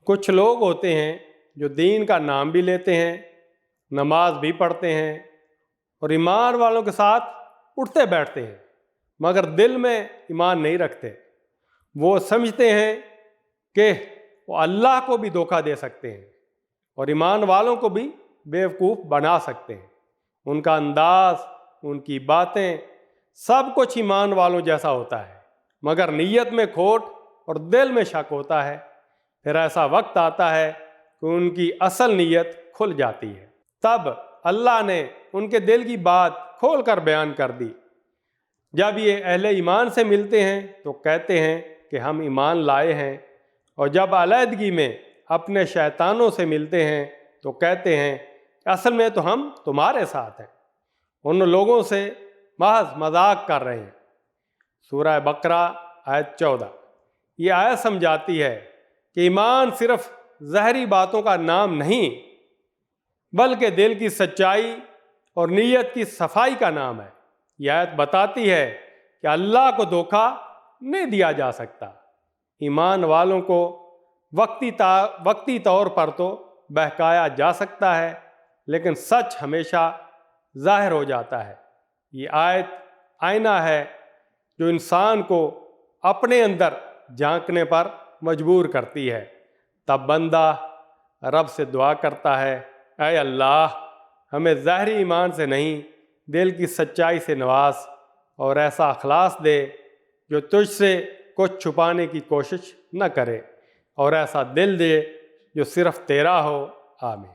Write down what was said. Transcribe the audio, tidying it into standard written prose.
کچھ لوگ ہوتے ہیں جو دین کا نام بھی لیتے ہیں، نماز بھی پڑھتے ہیں اور ایمان والوں کے ساتھ اٹھتے بیٹھتے ہیں، مگر دل میں ایمان نہیں رکھتے۔ وہ سمجھتے ہیں کہ وہ اللہ کو بھی دھوکہ دے سکتے ہیں اور ایمان والوں کو بھی بیوقوف بنا سکتے ہیں۔ ان کا انداز، ان کی باتیں، سب کچھ ایمان والوں جیسا ہوتا ہے، مگر نیت میں کھوٹ اور دل میں شک ہوتا ہے۔ پھر ایسا وقت آتا ہے کہ ان کی اصل نیت کھل جاتی ہے، تب اللہ نے ان کے دل کی بات کھول کر بیان کر دی۔ جب یہ اہل ایمان سے ملتے ہیں تو کہتے ہیں کہ ہم ایمان لائے ہیں، اور جب علیحدگی میں اپنے شیطانوں سے ملتے ہیں تو کہتے ہیں اصل میں تو ہم تمہارے ساتھ ہیں۔ ان لوگوں سے محض مذاق کر رہے ہیں۔ سورہ بقرہ آیت 14۔ یہ آیت سمجھاتی ہے کہ ایمان صرف ظاہری باتوں کا نام نہیں، بلکہ دل کی سچائی اور نیت کی صفائی کا نام ہے۔ یہ آیت بتاتی ہے کہ اللہ کو دھوکہ نہیں دیا جا سکتا۔ ایمان والوں کو وقتی طور پر تو بہکایا جا سکتا ہے، لیکن سچ ہمیشہ ظاہر ہو جاتا ہے۔ یہ آیت آئینہ ہے جو انسان کو اپنے اندر جھانکنے پر مجبور کرتی ہے۔ تب بندہ رب سے دعا کرتا ہے، اے اللہ، ہمیں ظاہری ایمان سے نہیں، دل کی سچائی سے نواز اور ایسا اخلاص دے جو تجھ سے کچھ چھپانے کی کوشش نہ کرے، اور ایسا دل دے جو صرف تیرا ہو۔ آمین۔